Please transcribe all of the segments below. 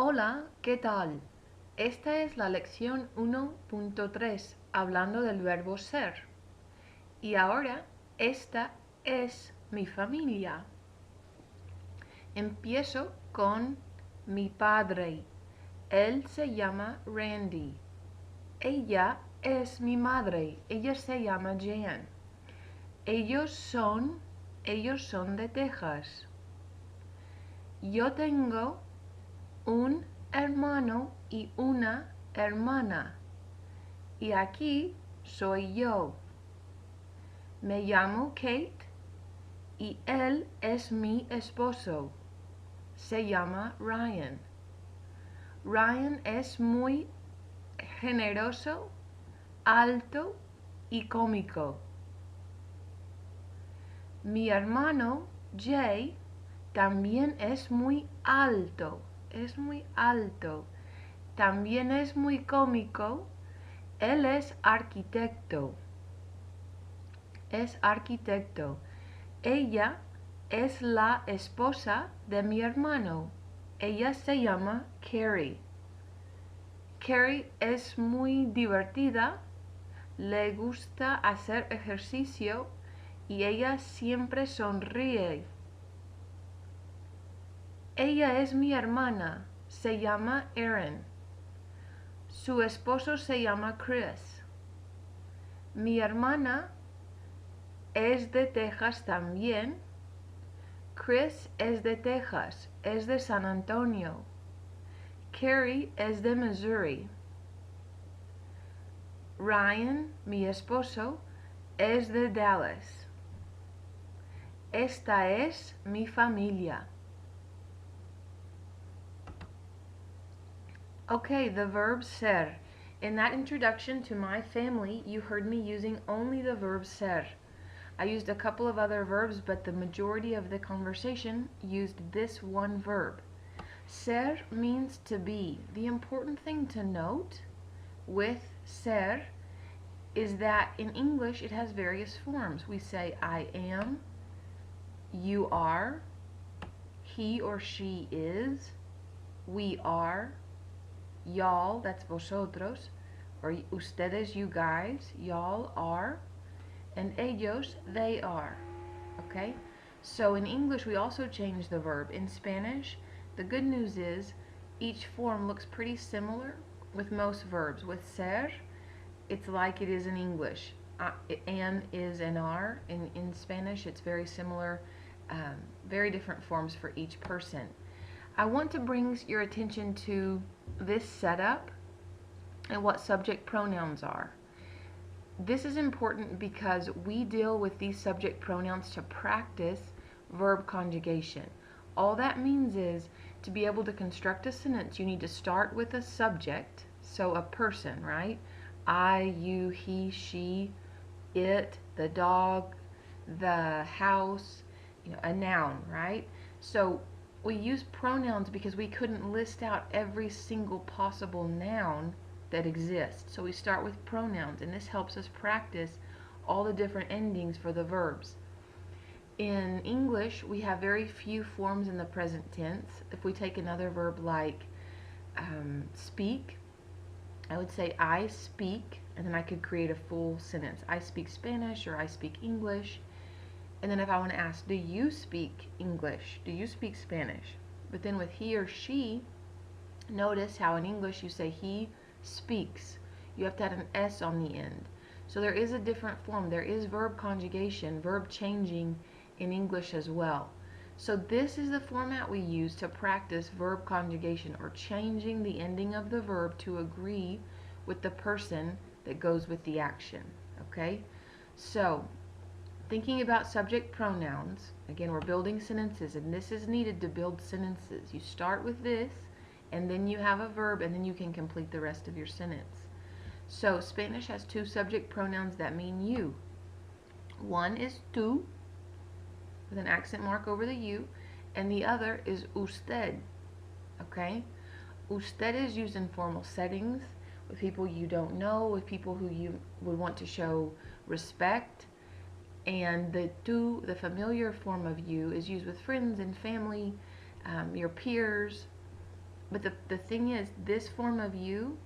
Hola, ¿qué tal? Esta es la lección 1.3, hablando del verbo ser. Y ahora, esta es mi familia. Empiezo con mi padre. Él se llama Randy. Ella es mi madre. Ella se llama Jan. Ellos son, ellos son de Texas. Yo tengo un hermano y una hermana. Y aquí soy yo. Me llamo Kate y él es mi esposo. Se llama Ryan. Ryan es muy generoso, alto y cómico. Mi hermano Jay también es muy alto. También es muy cómico. Él es arquitecto. Ella es la esposa de mi hermano. Ella se llama Carrie. Carrie es muy divertida, le gusta hacer ejercicio y ella siempre sonríe. Ella es mi hermana, se llama Erin. Su esposo se llama Chris. Mi hermana es de Texas también. Chris es de Texas, es de San Antonio. Carrie es de Missouri. Ryan, mi esposo, es de Dallas. Esta es mi familia. Okay, the verb ser. In that introduction to my family, you heard me using only the verb ser. I used a couple of other verbs, but the majority of the conversation used this one verb. Ser means to be. The important thing to note with ser is that in English it has various forms. We say I am, you are, he or she is, we are, y'all, that's vosotros, or ustedes, you guys, y'all are, and ellos, they are. Okay? So in English we also change the verb. In Spanish, the good news is each form looks pretty similar with most verbs. With ser, it's like it is in English. An is an are. In Spanish, it's very similar, very different forms for each person. I want to bring your attention to this setup and what subject pronouns are. This is important because we deal with these subject pronouns to practice verb conjugation. All that means is to be able to construct a sentence, you need to start with a subject, so a person, right? I, you, he, she, it, the dog, the house, a noun, right? So we use pronouns because we couldn't list out every single possible noun that exists. So we start with pronouns, and this helps us practice all the different endings for the verbs. In English, we have very few forms in the present tense. If we take another verb like speak, I would say I speak, and then I could create a full sentence. I speak Spanish, or I speak English. And then if I want to ask, do you speak English? Do you speak Spanish? But then with he or she, notice how in English you say he speaks. You have to add an S on the end. So there is a different form. There is verb conjugation, verb changing in English as well. So this is the format we use to practice verb conjugation, or changing the ending of the verb to agree with the person that goes with the action. Okay? So, thinking about subject pronouns, again, we're building sentences, and this is needed to build sentences. You start with this, and then you have a verb, and then you can complete the rest of your sentence. So Spanish has two subject pronouns that mean you. One is tú, with an accent mark over the U, and the other is usted. Okay? Usted is used in formal settings, with people you don't know, with people who you would want to show respect. And the tú, the familiar form of you, is used with friends and family, your peers, But the thing is, this form of you,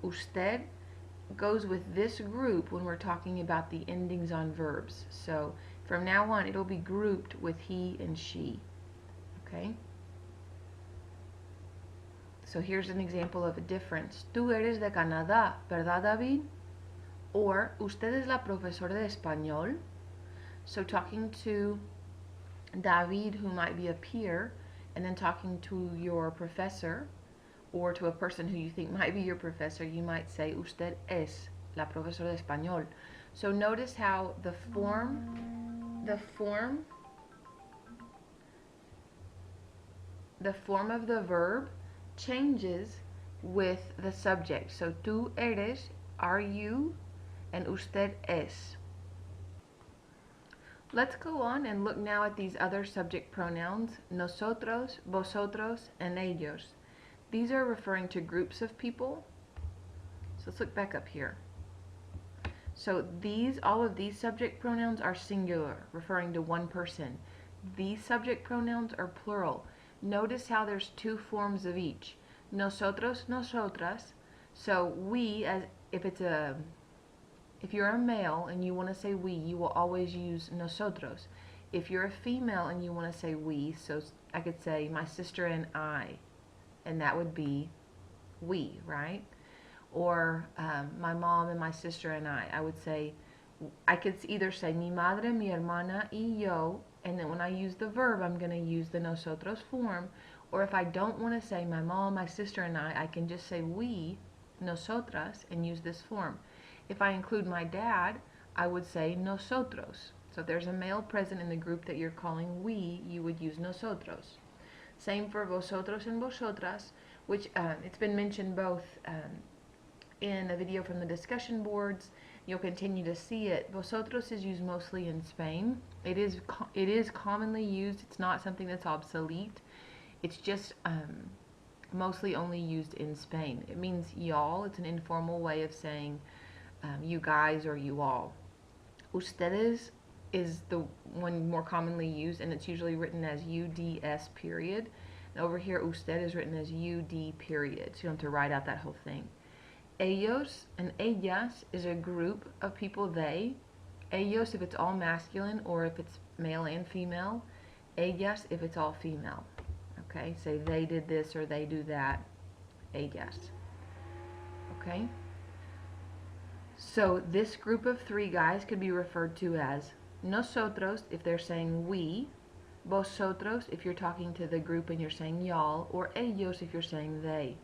usted, goes with this group when we're talking about the endings on verbs. So from now on, it'll be grouped with he and she. Okay? So here's an example of a difference. Tú eres de Canadá, ¿verdad, David? Or, usted es la profesora de español. So talking to David, who might be a peer, and then talking to your professor, or to a person who you think might be your professor, you might say, usted es la profesora de español. So notice how the form of the verb changes with the subject. So tú eres, are you, and usted es. Let's go on and look now at these other subject pronouns, nosotros, vosotros, and ellos. These are referring to groups of people. So let's look back up here. So all of these subject pronouns are singular, referring to one person. These subject pronouns are plural. Notice how there's two forms of each. Nosotros, nosotras. So we, as if you're a male and you want to say we, you will always use nosotros. If you're a female and you want to say we, so I could say my sister and I, and that would be we, right? Or my mom and my sister and I would say, I could either say mi madre, mi hermana, y yo, and then when I use the verb, I'm going to use the nosotros form. Or if I don't want to say my mom, my sister, and I can just say we, nosotras, and use this form. If I include my dad, I would say nosotros. So if there's a male present in the group that you're calling we, you would use nosotros. Same for vosotros and vosotras, which it's been mentioned both in a video from the discussion boards. You'll continue to see it. Vosotros is used mostly in Spain. It is commonly used. It's not something that's obsolete. It's just mostly only used in Spain. It means y'all. It's an informal way of saying you guys or you all. Ustedes is the one more commonly used, and it's usually written as UDS period. And over here, usted is written as UD period, so you don't have to write out that whole thing. Ellos and ellas is a group of people, they. Ellos if it's all masculine or if it's male and female. Ellas if it's all female. Okay, say they did this or they do that. Ellas. Okay? So this group of three guys could be referred to as nosotros if they're saying we, vosotros if you're talking to the group and you're saying y'all, or ellos if you're saying they.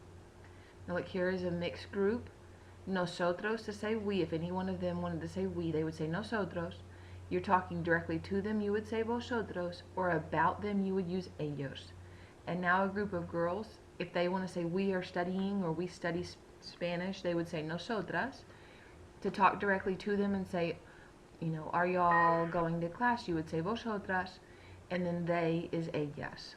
Now look, here is a mixed group. Nosotros to say we. If any one of them wanted to say we, they would say nosotros. You're talking directly to them, you would say vosotros, or about them, you would use ellos. And now a group of girls, if they want to say we are studying or we study Spanish, they would say nosotras. To talk directly to them and say, you know, are y'all going to class, you would say vosotras, and then they is ellas.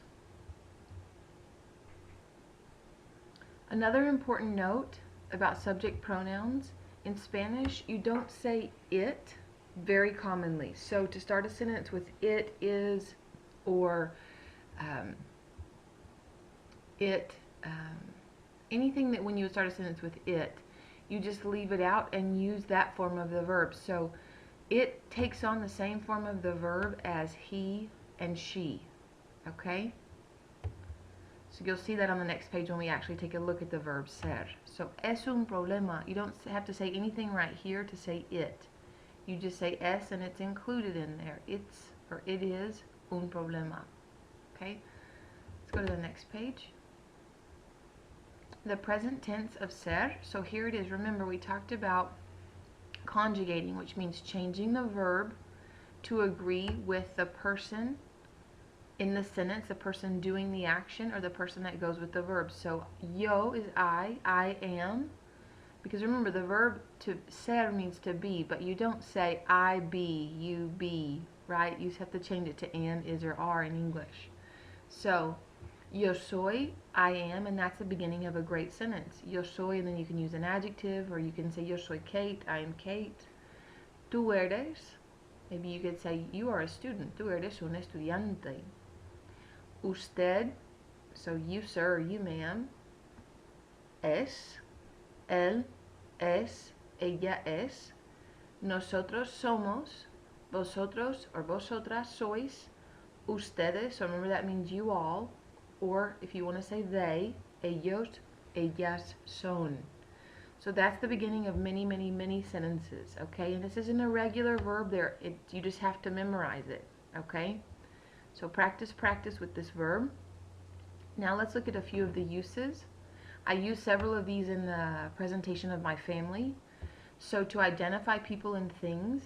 Another important note about subject pronouns, in Spanish you don't say it very commonly. So to start a sentence with it is, or anything that when you would start a sentence with it, you just leave it out and use that form of the verb. So it takes on the same form of the verb as he and she. Okay? So you'll see that on the next page when we actually take a look at the verb ser. So es un problema. You don't have to say anything right here to say it. You just say es and it's included in there. It's, or it is, un problema. Okay? Let's go to the next page. The present tense of ser. So here it is. Remember, we talked about conjugating, which means changing the verb to agree with the person in the sentence, the person doing the action, or the person that goes with the verb. So yo is I am, because remember the verb to ser means to be, but you don't say I be, you be, right? You just have to change it to am, is, or are in English. So yo soy, I am, and that's the beginning of a great sentence. Yo soy, and then you can use an adjective, or you can say yo soy Kate, I am Kate. Tú eres, maybe you could say you are a student. Tú eres un estudiante. Usted, so you sir or you ma'am. es, él es, ella es, nosotros somos, vosotros or vosotras sois, ustedes, so remember that means you all, or if you want to say they, ellos, ellas son. So that's the beginning of many, many, many sentences, okay? And this is an irregular verb there. You just have to memorize it, okay? So practice, practice with this verb. Now let's look at a few of the uses. I use several of these in the presentation of my family. So to identify people and things,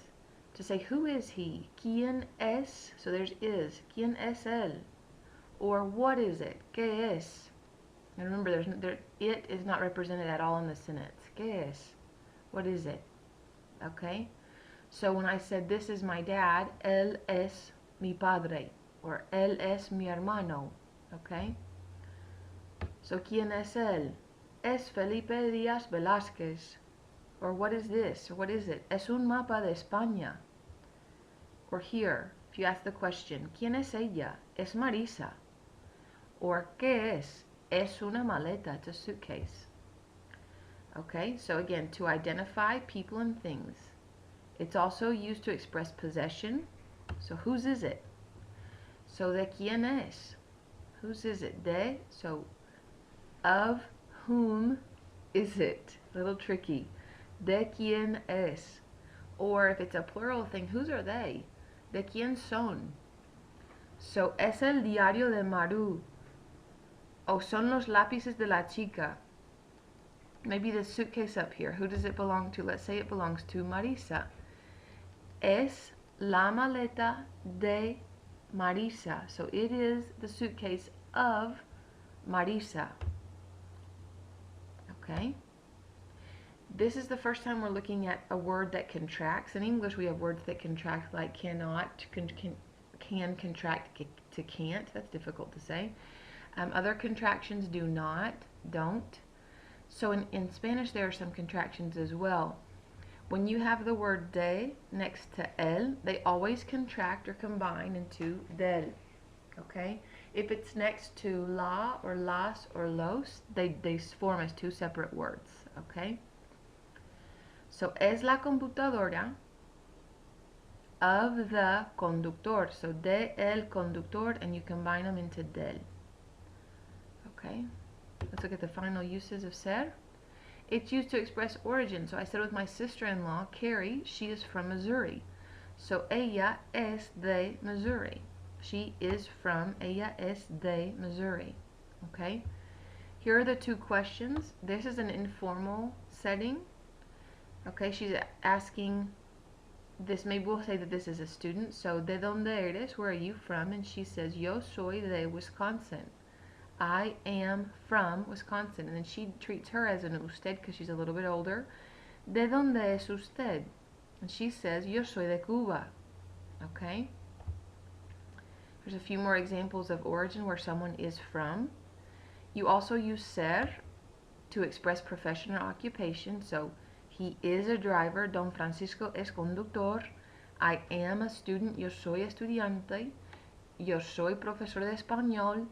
to say, who is he? ¿Quién es? So there's is. ¿Quién es él? Or what is it? ¿Qué es? And remember, it is not represented at all in the sentence. ¿Qué es? What is it? Okay? So when I said, this is my dad, él es mi padre. Or él es mi hermano. Okay? So, ¿quién es él? Es Felipe Díaz Velázquez. Or what is this? Or what is it? Es un mapa de España. Or here, if you ask the question, ¿quién es ella? Es Marisa. Or ¿qué es? Es una maleta, it's a suitcase. Okay, so again, to identify people and things. It's also used to express possession. So whose is it? So de quién es? Whose is it? De, so of whom is it? A little tricky. De quién es? Or if it's a plural thing, whose are they? De quién son? So es el diario de Maru. O son los lápices de la chica. Maybe the suitcase up here. Who does it belong to? Let's say it belongs to Marisa. Es la maleta de Marisa. So it is the suitcase of Marisa. Okay? This is the first time we're looking at a word that contracts. In English we have words that contract, like cannot, can contract to can't. That's difficult to say. Other contractions do not, don't. So in Spanish there are some contractions as well. When you have the word de next to el, they always contract or combine into del. Okay? If it's next to la or las or los, they form as two separate words. Okay? So es la computadora of the conductor. So de el conductor, and you combine them into del. Okay, let's look at the final uses of ser. It's used to express origin. So I said with my sister-in-law, Carrie, she is from Missouri. So ella es de Missouri. She is from, ella es de Missouri. Okay, here are the two questions. This is an informal setting. Okay, she's asking this, maybe we'll say that this is a student. So, ¿de dónde eres? Where are you from? And she says, yo soy de Wisconsin. I am from Wisconsin. And then she treats her as an usted because she's a little bit older. ¿De dónde es usted? And she says, yo soy de Cuba. Okay? There's a few more examples of origin where someone is from. You also use ser to express profession or occupation. So, he is a driver. Don Francisco es conductor. I am a student. Yo soy estudiante. Yo soy profesor de español.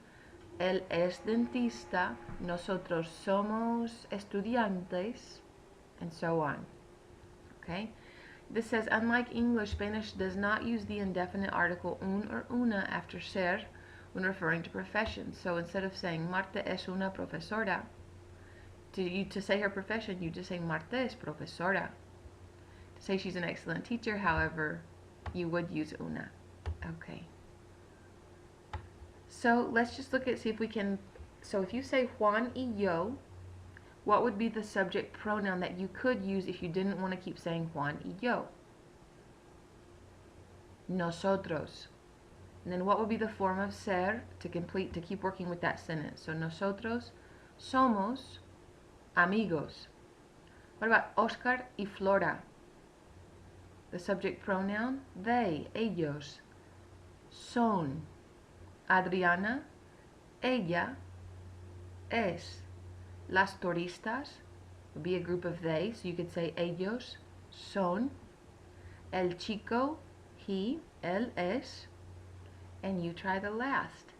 Él es dentista. Nosotros somos estudiantes. And so on. Okay? This says, unlike English, Spanish does not use the indefinite article un or una after ser when referring to profession. So instead of saying Marta es una profesora, to say her profession, you just say Marta es profesora. To say she's an excellent teacher, however, you would use una. Okay. So let's just look at, see if we can, so if you say Juan y yo, what would be the subject pronoun that you could use if you didn't want to keep saying Juan y yo? Nosotros. And then what would be the form of ser to keep working with that sentence? So nosotros somos amigos. What about Oscar y Flora? The subject pronoun, they, ellos. Son. Adriana, ella, es. Las turistas would be a group of they, so you could say ellos son. El chico, he, él es. And you try the last.